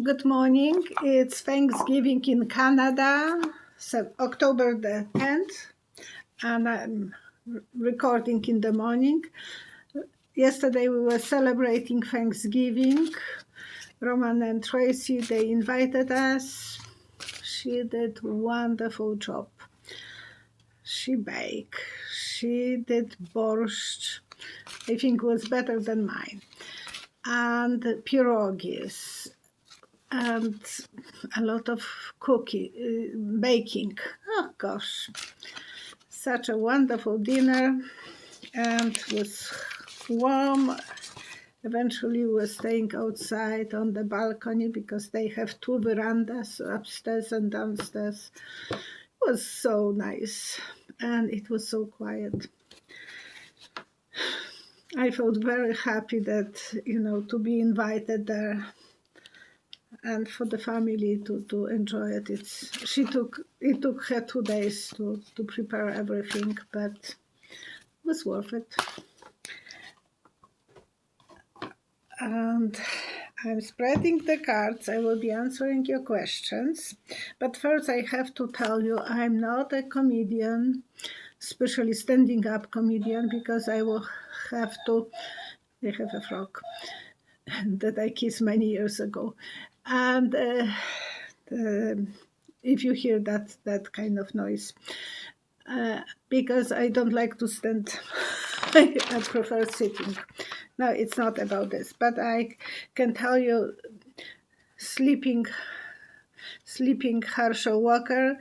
Good morning. It's Thanksgiving in Canada, so October the 10th, and I'm recording in the morning. Yesterday we were celebrating Thanksgiving. Roman and Tracy, they invited us. She did a wonderful job. She baked. She did borscht. I think it was better than mine. And pierogies. And a lot of baking. Oh gosh, such a wonderful dinner, and it was warm. Eventually we were staying outside on the balcony because they have two verandas, upstairs and downstairs. It was so nice, and it was so quiet. I felt very happy that, to be invited there, and for the family to enjoy it. It took her 2 days to prepare everything, but it was worth it. And I'm spreading the cards. I will be answering your questions. But first I have to tell you I'm not a comedian, especially standing up comedian, because I will have to. They have a frog that I kissed many years ago. And if you hear that kind of noise, because I don't like to stand, I prefer sitting. No, it's not about this, but I can tell you, sleeping Herschel Walker,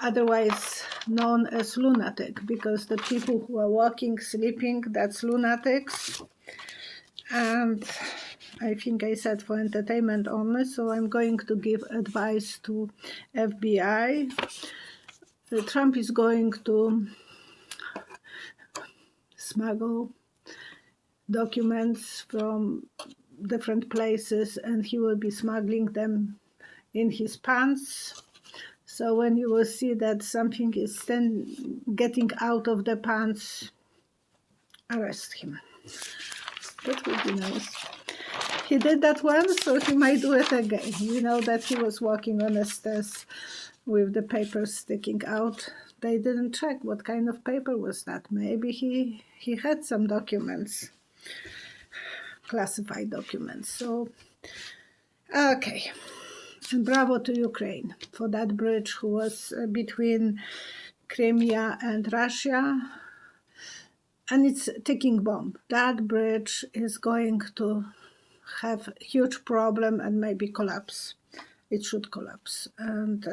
otherwise known as lunatic, because the people who are walking, sleeping, that's lunatics. And I think I said for entertainment only, so I'm going to give advice to FBI. Trump is going to smuggle documents from different places, and he will be smuggling them in his pants. So when you will see that something is getting out of the pants, arrest him. That would be nice. He did that once, so he might do it again. You know that he was walking on the stairs with the papers sticking out. They didn't check what kind of paper was that. Maybe he had some documents, classified documents. So, okay. And bravo to Ukraine for that bridge who was between Crimea and Russia. And it's a ticking bomb. That bridge is going to have a huge problem and maybe collapse. It should collapse. And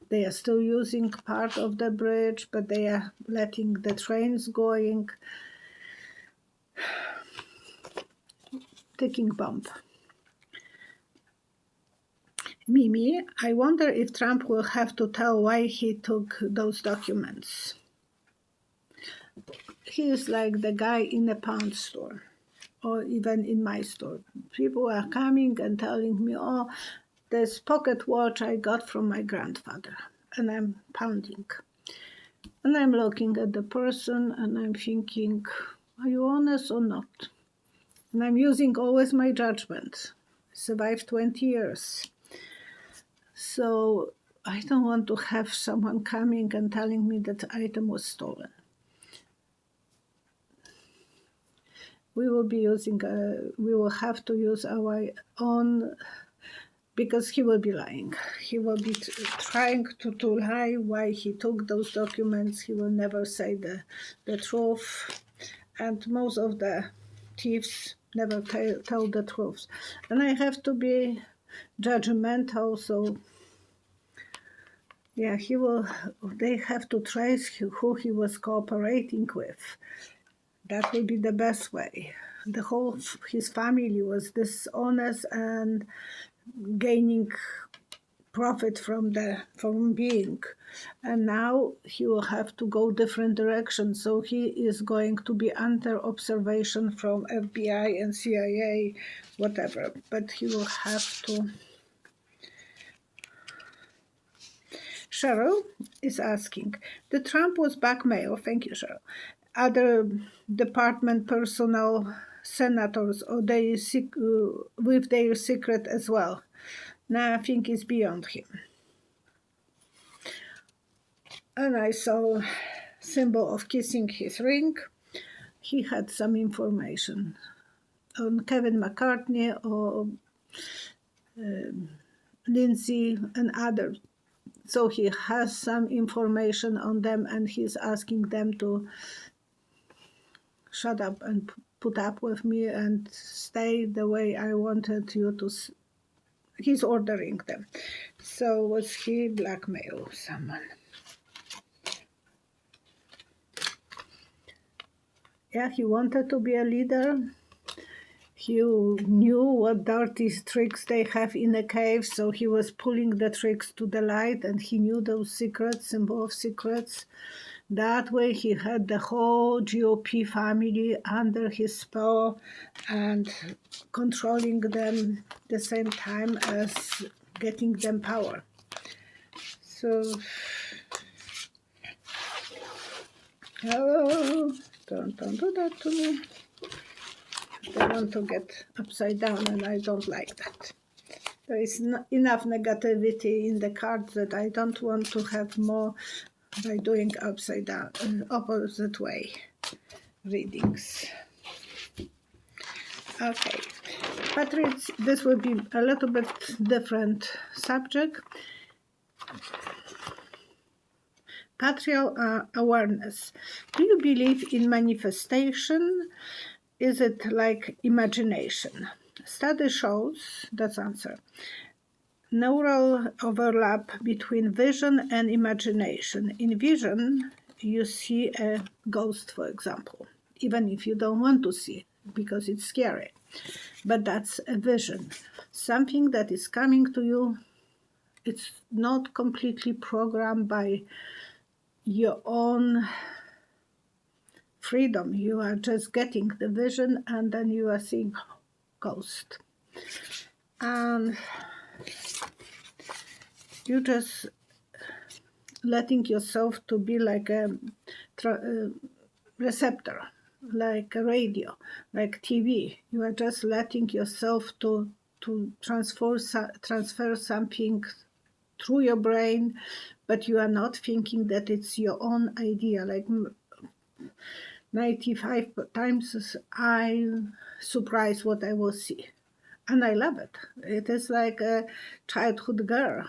they are still using part of the bridge, but they are letting the trains going. Ticking bomb. Mimi, I wonder if Trump will have to tell why he took those documents. He is like the guy in a pound store, or even in my store. People are coming and telling me, oh, this pocket watch I got from my grandfather, and I'm pounding. And I'm looking at the person and I'm thinking, are you honest or not? And I'm using always my judgment. I survived 20 years. So I don't want to have someone coming and telling me that the item was stolen. We will have to use our own, because he will be lying. He will be trying to lie why he took those documents. He will never say the truth. And most of the thieves never tell the truth. And I have to be judgmental, so yeah, they have to trace who he was cooperating with. That will be the best way. His family was dishonest and gaining profit from being, and now he will have to go different direction. So he is going to be under observation from FBI and CIA, whatever. But he will have to. Cheryl is asking, the Trump was blackmailed. Thank you, Cheryl. Other department personnel senators or with their secret as well. Nothing is beyond him. And I saw symbol of kissing his ring. He had some information on Kevin McCartney or Lindsay and others. So he has some information on them, and he's asking them to shut up and put up with me and stay the way I wanted you to. He's ordering them. So was he blackmail someone? Yeah, he wanted to be a leader. He knew what dirty tricks they have in a cave, so he was pulling the tricks to the light, and he knew those secrets, symbol of secrets. That way he had the whole GOP family under his spell and controlling them at the same time as getting them power. So, oh, don't do that to me. They want to get upside down, and I don't like that. There is enough negativity in the cards that I don't want to have more by doing upside down, opposite way readings. Okay, Patrick, this will be a little bit different subject. Patrial awareness. Do you believe in manifestation? Is it like imagination? Study shows, that's answer, neural overlap between vision and imagination. In vision, you see a ghost, for example, even if you don't want to see, because it's scary. But that's a vision. Something that is coming to you, it's not completely programmed by your own freedom. You are just getting the vision, and then you are seeing ghost. And you just letting yourself to be like a receptor, like a radio, like TV. You are just letting yourself to transfer something through your brain, but you are not thinking that it's your own idea. Like 95 times I surprised what I will see. And I love it. It is like a childhood girl,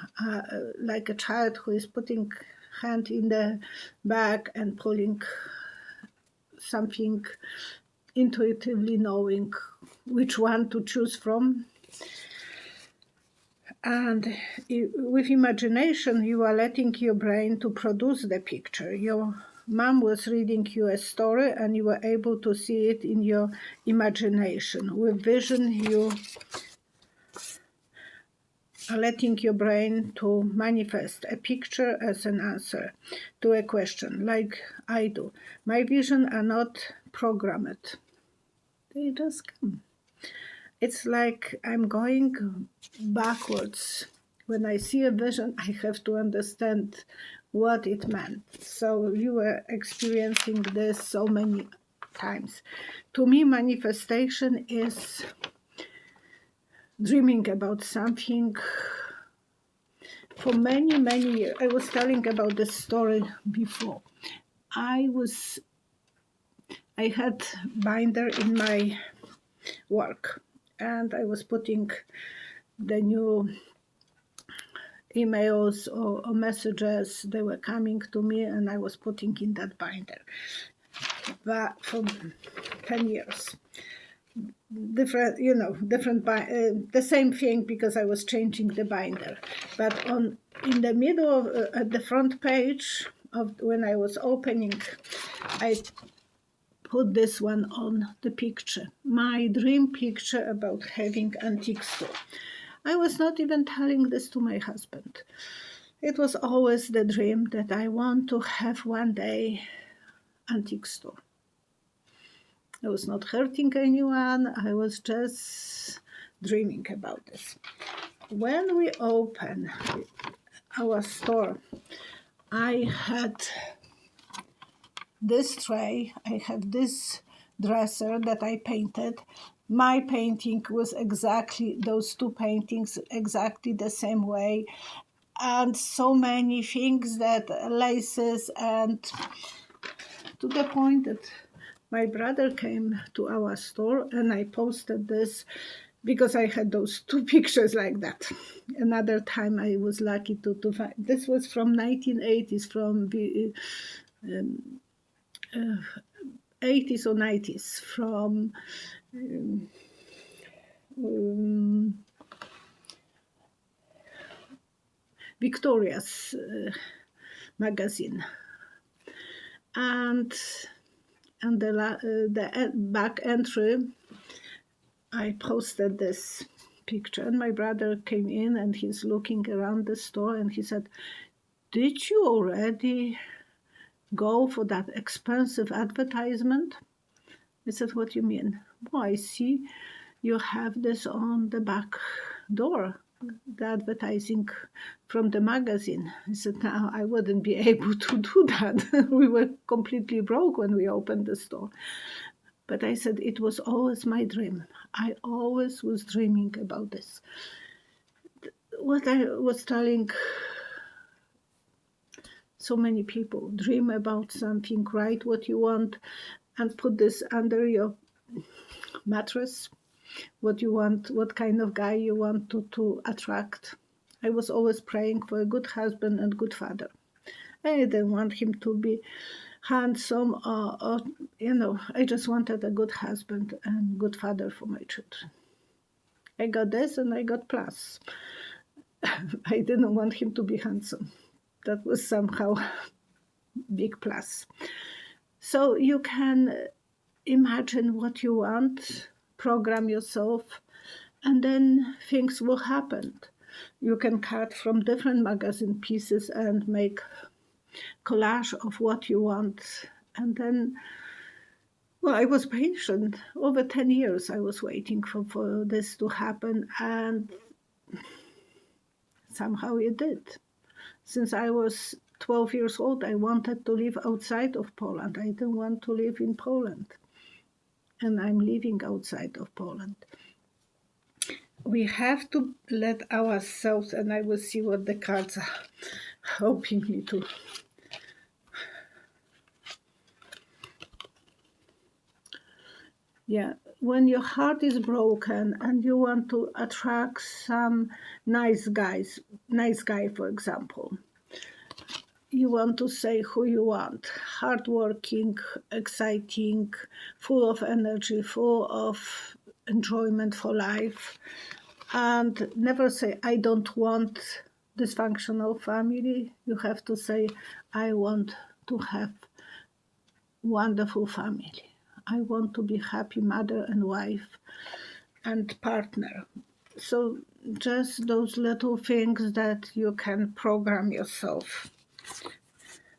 like a child who is putting hand in the bag and pulling something, intuitively knowing which one to choose from. And with imagination, you are letting your brain to produce the picture. Your mom was reading you a story, and you were able to see it in your imagination. With vision, you are letting your brain to manifest a picture as an answer to a question, like I do. My vision are not programmed. They just come. It's like I'm going backwards. When I see a vision, I have to understand what it meant. So you were experiencing this so many times. To me, manifestation is dreaming about something for many, many years. I was telling about this story before. I had binder in my work, and I was putting the new emails or messages, they were coming to me, and I was putting in that binder. But for 10 years. Different, the same thing, because I was changing the binder. But in the middle of at the front page of when I was opening, I put this one on the picture, my dream picture about having antique store. I was not even telling this to my husband. It was always the dream that I want to have one day antique store. I was not hurting anyone. I was just dreaming about this. When we opened our store, I had this tray. I had this dresser that I painted. My painting was exactly those two paintings, exactly the same way. And so many things that laces, and to the point that my brother came to our store and I posted this because I had those two pictures like that. Another time I was lucky to find, this was from 1980s, from the 80s or 90s, from um, Victoria's magazine. And the back entry, I posted this picture, and my brother came in and he's looking around the store and he said, "Did you already go for that expensive advertisement?" I said, "What do you mean?" "Well, I see you have this on the back door, the advertising from the magazine." I said, "No, I wouldn't be able to do that." We were completely broke when we opened the store. But I said, it was always my dream. I always was dreaming about this. What I was telling so many people, dream about something, write what you want, and put this under your mattress, what you want, what kind of guy you want to attract. I was always praying for a good husband and good father. I didn't want him to be handsome or I just wanted a good husband and good father for my children. I got this and I got plus. I didn't want him to be handsome. That was somehow big plus. So you can imagine what you want, program yourself, and then things will happen. You can cut from different magazine pieces and make collage of what you want. And then, well, I was patient. Over 10 years I was waiting for this to happen, and somehow it did. Since I was 12 years old, I wanted to live outside of Poland. I didn't want to live in Poland. And I'm living outside of Poland. We have to let ourselves, and I will see what the cards are helping me to. Yeah, when your heart is broken and you want to attract some nice guy, for example, you want to say who you want: hardworking, exciting, full of energy, full of enjoyment for life, and never say, "I don't want dysfunctional family." You have to say, "I want to have wonderful family. I want to be happy mother and wife and partner." So just those little things that you can program yourself.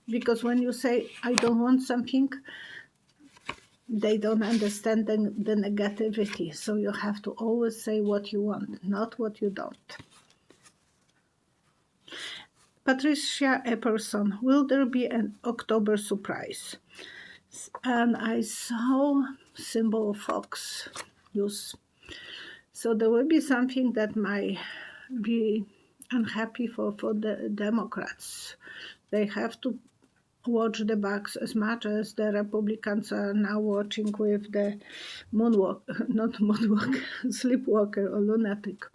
Because when you say, "I don't want something," they don't understand the negativity. So you have to always say what you want, not what you don't. Patricia Epperson, will there be an October surprise? And I saw symbol of fox use. So there will be something that might be unhappy for the Democrats. They have to watch the backs as much as the Republicans are now watching with the sleepwalker or lunatic.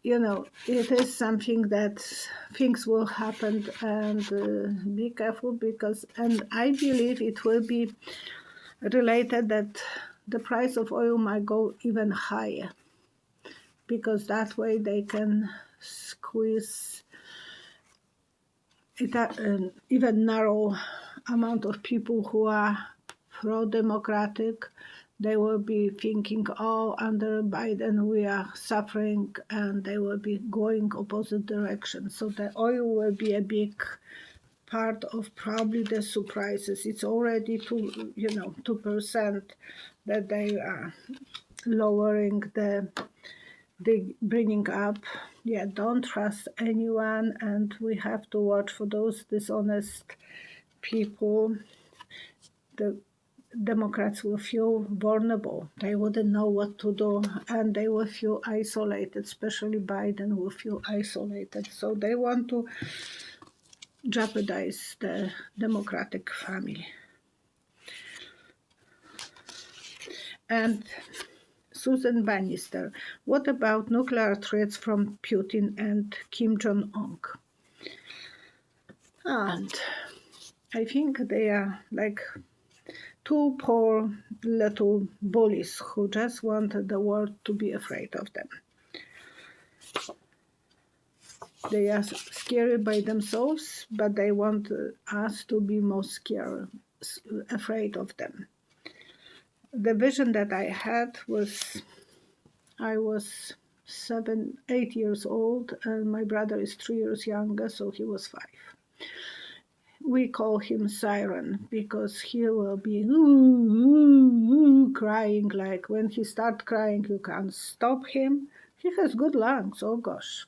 It is something that things will happen, and be careful, and I believe it will be related that the price of oil might go even higher, because that way they can squeeze it, an even narrow amount of people who are pro-democratic. They will be thinking, "Oh, under Biden we are suffering," and they will be going opposite direction. So the oil will be a big part of probably the surprises. It's already 2% that they are lowering the bringing up. Yeah, don't trust anyone, and we have to watch for those dishonest people. The Democrats will feel vulnerable. They wouldn't know what to do, and they will feel isolated, especially Biden will feel isolated. So they want to jeopardize the Democratic family. And Susan Bannister, what about nuclear threats from Putin and Kim Jong-un? And I think they are like two poor little bullies who just want the world to be afraid of them. They are scary by themselves, but they want us to be more scared, afraid of them. The vision that I had was, I was 8 years old, and my brother is 3 years younger, so he was 5. We call him Siren because he will be crying. Like when he starts crying, you can't stop him. He has good lungs, oh gosh.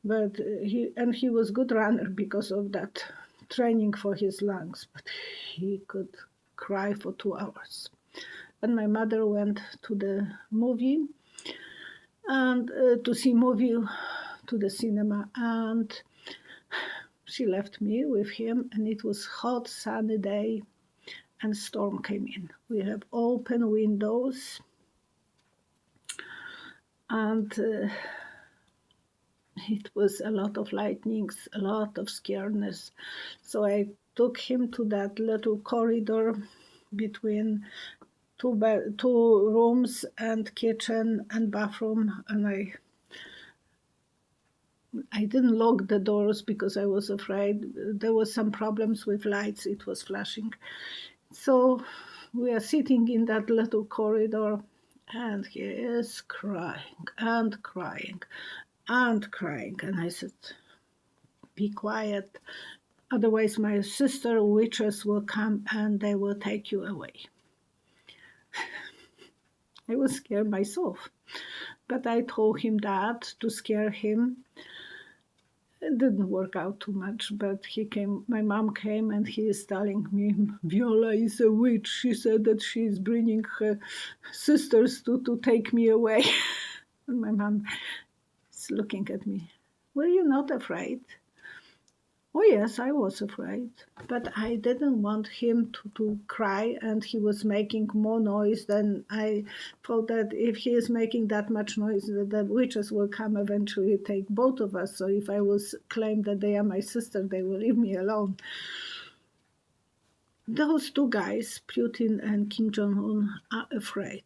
But he was good runner because of that training for his lungs. But he could cry for 2 hours. And my mother went to the movie and to see movie to the cinema, and she left me with him, and it was hot sunny day and storm came in. We have open windows, and it was a lot of lightnings, a lot of scaredness. So I took him to that little corridor between two rooms and kitchen and bathroom, and I didn't lock the doors because I was afraid. There was some problems with lights, it was flashing. So we are sitting in that little corridor, and he is crying and crying and crying. And I said, be quiet, otherwise my sister witches will come and they will take you away. I was scared myself, but I told him that to scare him. It didn't work out too much, but my mom came and he is telling me, Viola is a witch. She said that she is bringing her sisters to take me away. And my mom is looking at me. Were you not afraid? Oh yes, I was afraid, but I didn't want him to cry, and he was making more noise than I thought. That if he is making that much noise, the witches will come eventually take both of us. So if I will claim that they are my sister, they will leave me alone. Those two guys, Putin and Kim Jong-un, are afraid.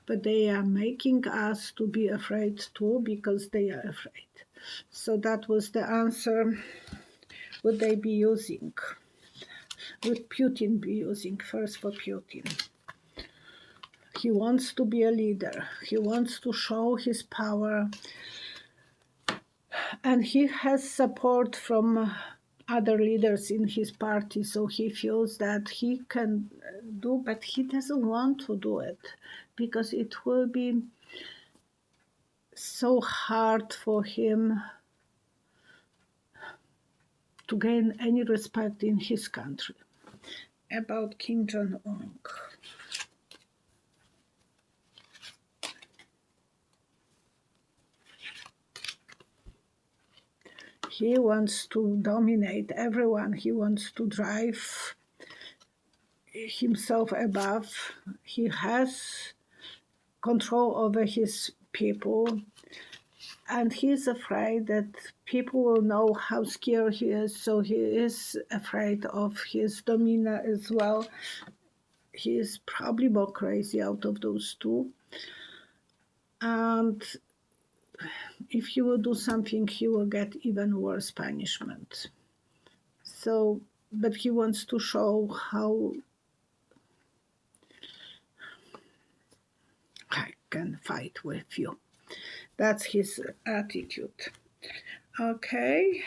But they are making us to be afraid too, because they are afraid. So that was the answer. Would they be using? Would Putin be using? First for Putin. He wants to be a leader. He wants to show his power. And he has support from other leaders in his party, so he feels that he can do, but he doesn't want to do it because it will be so hard for him to gain any respect in his country. About Kim Jong-un. He wants to dominate everyone. He wants to drive himself above. He has control over his people, and he's afraid that people will know how scared he is, so he is afraid of his domina as well. He is probably more crazy out of those two, and if he will do something, he will get even worse punishment. So, but he wants to show how I can fight with you. That's his attitude. Okay,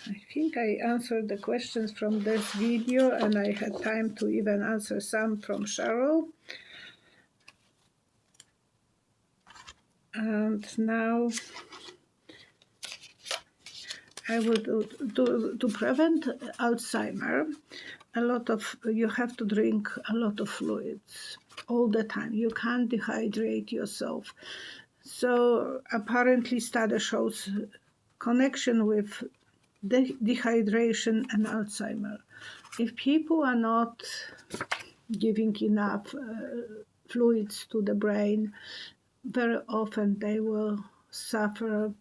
I think I answered the questions from this video, and I had time to even answer some from Cheryl. And now I will do to prevent Alzheimer. you have to drink a lot of fluids all the time. You can't dehydrate yourself. So apparently study shows connection with dehydration and Alzheimer. If people are not giving enough fluids to the brain, very often they will suffer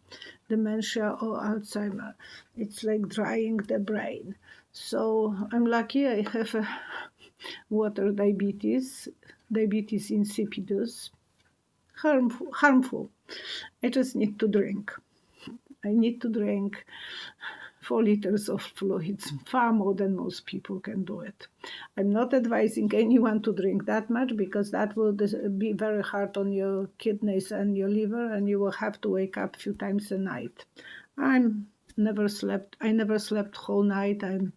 dementia or Alzheimer. It's like drying the brain. So I'm lucky I have a water diabetes insipidus, harmful. I just need to drink. I need to drink 4 liters of fluids, far more than most people can do it. I'm not advising anyone to drink that much because that will be very hard on your kidneys and your liver, and you will have to wake up a few times a night. I never slept whole night. I'm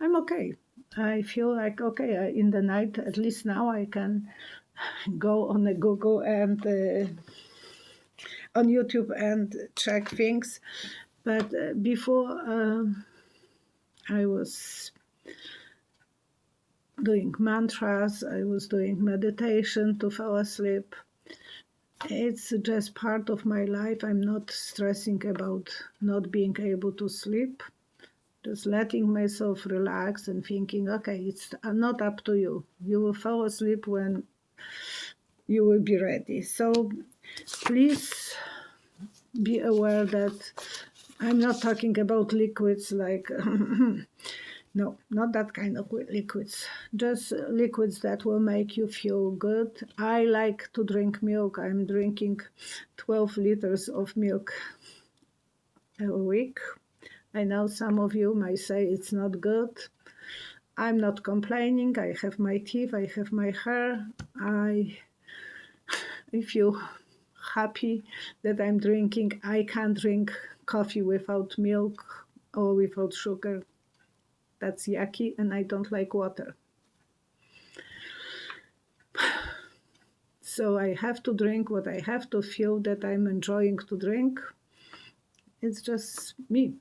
okay. I feel like okay in the night. At least now I can go on a Google and on YouTube and check things. But before I was doing mantras, I was doing meditation to fall asleep. It's just part of my life. I'm not stressing about not being able to sleep. Just letting myself relax and thinking, okay, it's not up to you. You will fall asleep when you will be ready. So please be aware that I'm not talking about liquids like, no, not that kind of liquids. Just liquids that will make you feel good. I like to drink milk. I'm drinking 12 liters of milk a week. I know some of you might say it's not good. I'm not complaining. I have my teeth, I have my hair. I feel happy that I'm drinking. I can't drink coffee without milk or without sugar. That's yucky, and I don't like water. So I have to drink what I have to feel that I'm enjoying to drink. It's just me.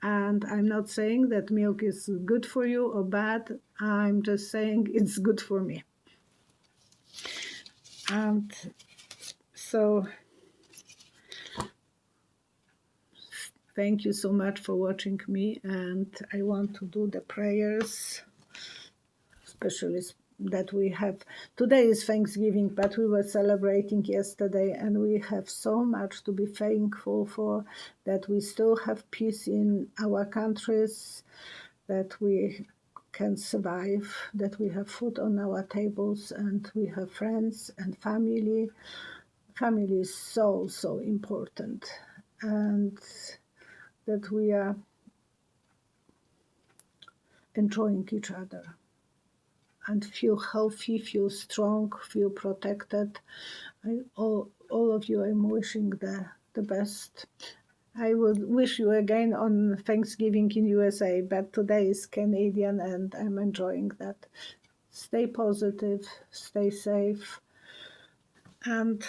And I'm not saying that milk is good for you or bad. I'm just saying it's good for me. And so thank you so much for watching me. And I want to do the prayers, especially that we have. Today is Thanksgiving, but we were celebrating yesterday, and we have so much to be thankful for, that we still have peace in our countries, that we can survive, that we have food on our tables, and we have friends and family. Family is so, so important, and that we are enjoying each other and feel healthy, feel strong, feel protected. All of you, I'm wishing the best. I would wish you again on Thanksgiving in USA, but today is Canadian and I'm enjoying that. Stay positive, stay safe, and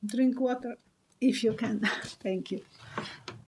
drink water if you can. Thank you.